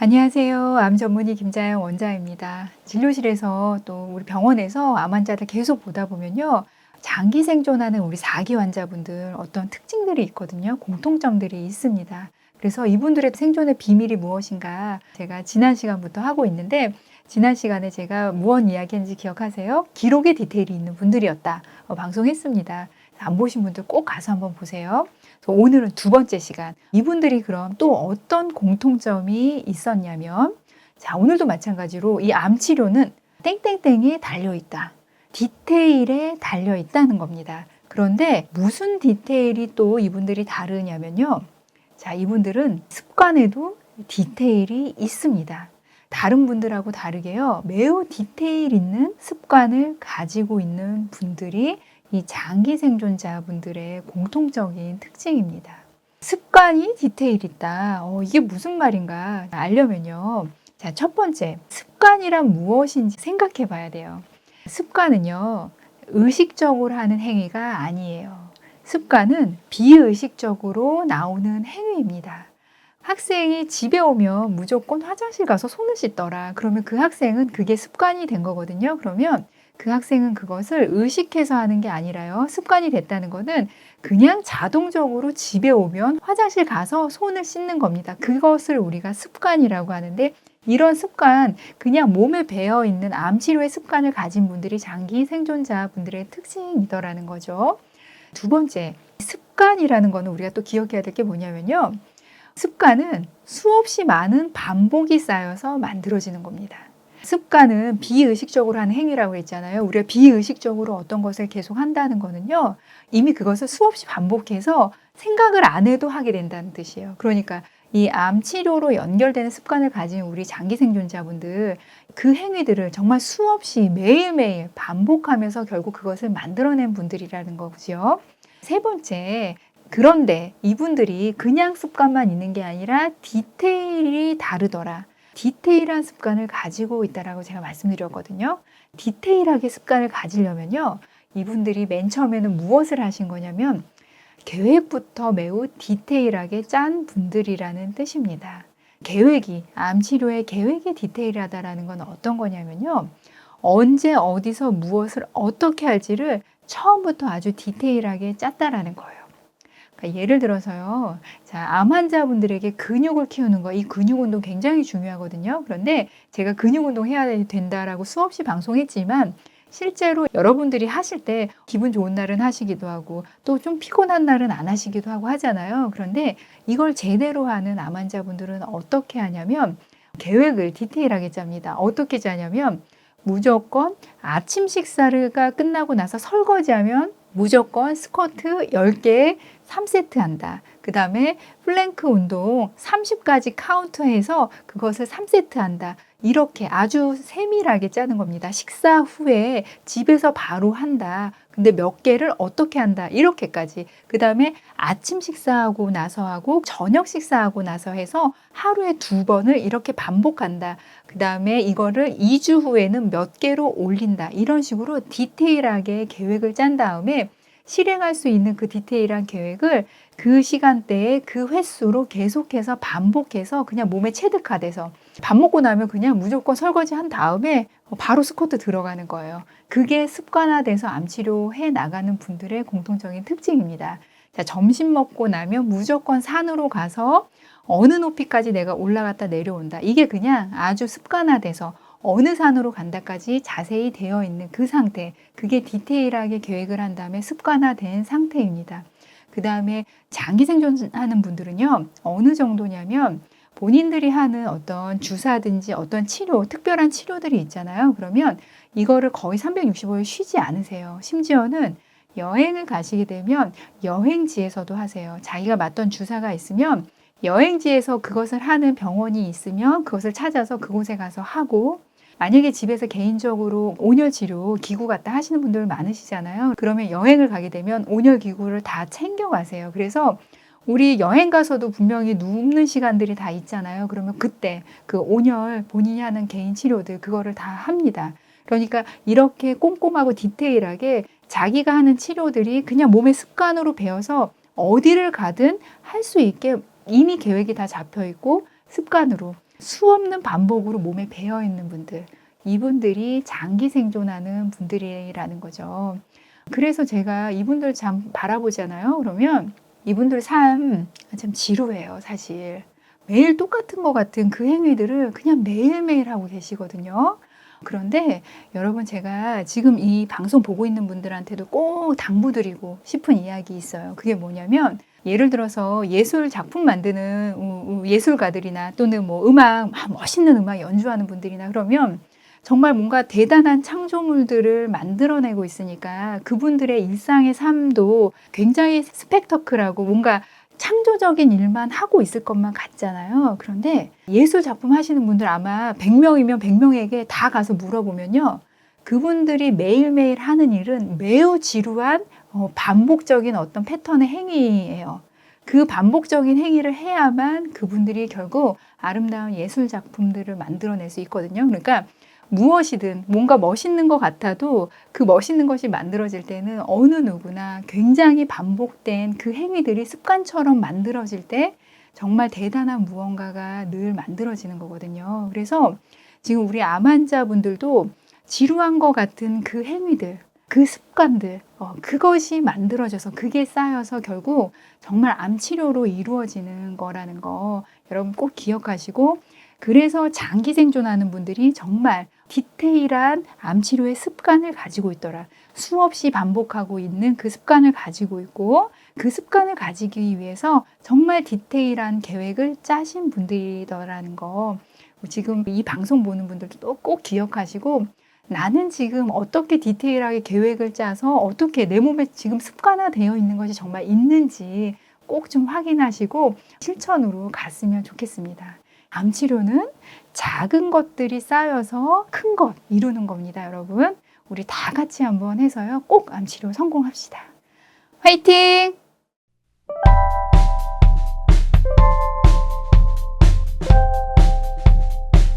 안녕하세요. 암 전문의 김자영 원장입니다. 진료실에서 또 우리 병원에서 암 환자들 계속 보다 보면요. 장기 생존하는 우리 4기 환자분들 어떤 특징들이 있거든요. 공통점들이 있습니다. 그래서 이분들의 생존의 비밀이 무엇인가 제가 지난 시간부터 하고 있는데, 지난 시간에 제가 무언 이야기했는지 기억하세요? 기록에 디테일이 있는 분들이었다. 방송했습니다. 안 보신 분들 꼭 가서 한번 보세요. 오늘은 두 번째 시간. 이분들이 그럼 또 어떤 공통점이 있었냐면, 자, 오늘도 마찬가지로 이 암 치료는 땡땡땡에 달려있다. 디테일에 달려있다는 겁니다. 그런데 무슨 디테일이 또 이분들이 다르냐면요. 자, 이분들은 습관에도 디테일이 있습니다. 다른 분들하고 다르게요. 매우 디테일 있는 습관을 가지고 있는 분들이 이 장기 생존자분들의 공통적인 특징입니다. 습관이 디테일 있다. 이게 무슨 말인가 알려면요. 자, 첫 번째, 습관이란 무엇인지 생각해 봐야 돼요. 습관은요, 의식적으로 하는 행위가 아니에요. 습관은 비의식적으로 나오는 행위입니다. 학생이 집에 오면 무조건 화장실 가서 손을 씻더라. 그러면 그 학생은 그게 습관이 된 거거든요. 그러면 그 학생은 그것을 의식해서 하는 게 아니라요. 습관이 됐다는 거는 그냥 자동적으로 집에 오면 화장실 가서 손을 씻는 겁니다. 그것을 우리가 습관이라고 하는데, 이런 습관, 그냥 몸에 배어 있는 암 치료의 습관을 가진 분들이 장기 생존자 분들의 특징이더라는 거죠. 두 번째, 습관이라는 거는 우리가 또 기억해야 될 게 뭐냐면요. 습관은 수없이 많은 반복이 쌓여서 만들어지는 겁니다. 습관은 비의식적으로 하는 행위라고 했잖아요. 우리가 비의식적으로 어떤 것을 계속 한다는 거는요, 이미 그것을 수없이 반복해서 생각을 안 해도 하게 된다는 뜻이에요. 그러니까 이 암 치료로 연결되는 습관을 가진 우리 장기 생존자분들, 그 행위들을 정말 수없이 매일매일 반복하면서 결국 그것을 만들어낸 분들이라는 거죠. 세 번째, 그런데 이분들이 그냥 습관만 있는 게 아니라 디테일이 다르더라. 디테일한 습관을 가지고 있다라고 제가 말씀드렸거든요. 디테일하게 습관을 가지려면요, 이분들이 맨 처음에는 무엇을 하신 거냐면 계획부터 매우 디테일하게 짠 분들이라는 뜻입니다. 계획이, 암 치료의 계획이 디테일하다라는 건 어떤 거냐면요, 언제 어디서 무엇을 어떻게 할지를 처음부터 아주 디테일하게 짰다라는 거예요. 그러니까 예를 들어서요. 자, 암 환자분들에게 근육을 키우는 거, 이 근육 운동 굉장히 중요하거든요. 그런데 제가 근육 운동 해야 된다라고 수없이 방송했지만, 실제로 여러분들이 하실 때 기분 좋은 날은 하시기도 하고 또 좀 피곤한 날은 안 하시기도 하고 하잖아요. 그런데 이걸 제대로 하는 암 환자분들은 어떻게 하냐면 계획을 디테일하게 짭니다. 어떻게 짜냐면 무조건 아침 식사가 끝나고 나서 설거지하면 무조건 스쿼트 10개 3세트 한다. 그 다음에 플랭크 운동 30까지 카운트해서 그것을 3세트 한다. 이렇게 아주 세밀하게 짜는 겁니다. 식사 후에 집에서 바로 한다. 근데 몇 개를 어떻게 한다. 이렇게까지. 그 다음에 아침 식사하고 나서 하고 저녁 식사하고 나서 해서 하루에 2번을 이렇게 반복한다. 그 다음에 이거를 2주 후에는 몇 개로 올린다. 이런 식으로 디테일하게 계획을 짠 다음에 실행할 수 있는 그 디테일한 계획을 그 시간대에 그 횟수로 계속해서 반복해서 그냥 몸에 체득화돼서 밥 먹고 나면 그냥 무조건 설거지 한 다음에 바로 스쿼트 들어가는 거예요. 그게 습관화돼서 암치료 해 나가는 분들의 공통적인 특징입니다. 자, 점심 먹고 나면 무조건 산으로 가서 어느 높이까지 내가 올라갔다 내려온다. 이게 그냥 아주 습관화돼서 어느 산으로 간다까지 자세히 되어 있는 그 상태, 그게 디테일하게 계획을 한 다음에 습관화된 상태입니다. 그 다음에 장기 생존하는 분들은요, 어느 정도냐면 본인들이 하는 어떤 주사든지 어떤 치료, 특별한 치료들이 있잖아요. 그러면 이거를 거의 365일 쉬지 않으세요. 심지어는 여행을 가시게 되면 여행지에서도 하세요. 자기가 맞던 주사가 있으면 여행지에서 그것을 하는 병원이 있으면 그것을 찾아서 그곳에 가서 하고, 만약에 집에서 개인적으로 온열 치료 기구 갖다 하시는 분들 많으시잖아요. 그러면 여행을 가게 되면 온열 기구를 다 챙겨 가세요. 그래서 우리 여행 가서도 분명히 눕는 시간들이 다 있잖아요. 그러면 그때 그 온열 본인이 하는 개인 치료들 그거를 다 합니다. 그러니까 이렇게 꼼꼼하고 디테일하게 자기가 하는 치료들이 그냥 몸의 습관으로 배어서 어디를 가든 할 수 있게 이미 계획이 다 잡혀 있고 습관으로 수없는 반복으로 몸에 배어 있는 분들, 이분들이 장기 생존하는 분들이라는 거죠. 그래서 제가 이분들 참 바라보잖아요. 그러면 이분들 삶 참 지루해요, 사실. 매일 똑같은 것 같은 그 행위들을 그냥 매일매일 하고 계시거든요. 그런데 여러분, 제가 지금 이 방송 보고 있는 분들한테도 꼭 당부드리고 싶은 이야기 있어요. 그게 뭐냐면, 예를 들어서 예술 작품 만드는 예술가들이나 또는 뭐 음악, 멋있는 음악 연주하는 분들이나 그러면 정말 뭔가 대단한 창조물들을 만들어내고 있으니까 그분들의 일상의 삶도 굉장히 스펙터클하고 뭔가 창조적인 일만 하고 있을 것만 같잖아요. 그런데 예술 작품 하시는 분들 아마 100명이면 100명에게 다 가서 물어보면요, 그분들이 매일매일 하는 일은 매우 지루한 반복적인 어떤 패턴의 행위예요. 그 반복적인 행위를 해야만 그분들이 결국 아름다운 예술 작품들을 만들어낼 수 있거든요. 그러니까 무엇이든 뭔가 멋있는 것 같아도 그 멋있는 것이 만들어질 때는 어느 누구나 굉장히 반복된 그 행위들이 습관처럼 만들어질 때 정말 대단한 무언가가 늘 만들어지는 거거든요. 그래서 지금 우리 암 환자분들도 지루한 것 같은 그 행위들, 그 습관들, 그것이 만들어져서 그게 쌓여서 결국 정말 암 치료로 이루어지는 거라는 거 여러분 꼭 기억하시고, 그래서 장기 생존하는 분들이 정말 디테일한 암 치료의 습관을 가지고 있더라. 수없이 반복하고 있는 그 습관을 가지고 있고, 그 습관을 가지기 위해서 정말 디테일한 계획을 짜신 분들이더라는 거 지금 이 방송 보는 분들도 또 꼭 기억하시고, 나는 지금 어떻게 디테일하게 계획을 짜서 어떻게 내 몸에 지금 습관화되어 있는 것이 정말 있는지 꼭 좀 확인하시고 실천으로 갔으면 좋겠습니다. 암 치료는 작은 것들이 쌓여서 큰 것 이루는 겁니다, 여러분. 우리 다 같이 한번 해서요, 꼭 암 치료 성공합시다. 화이팅!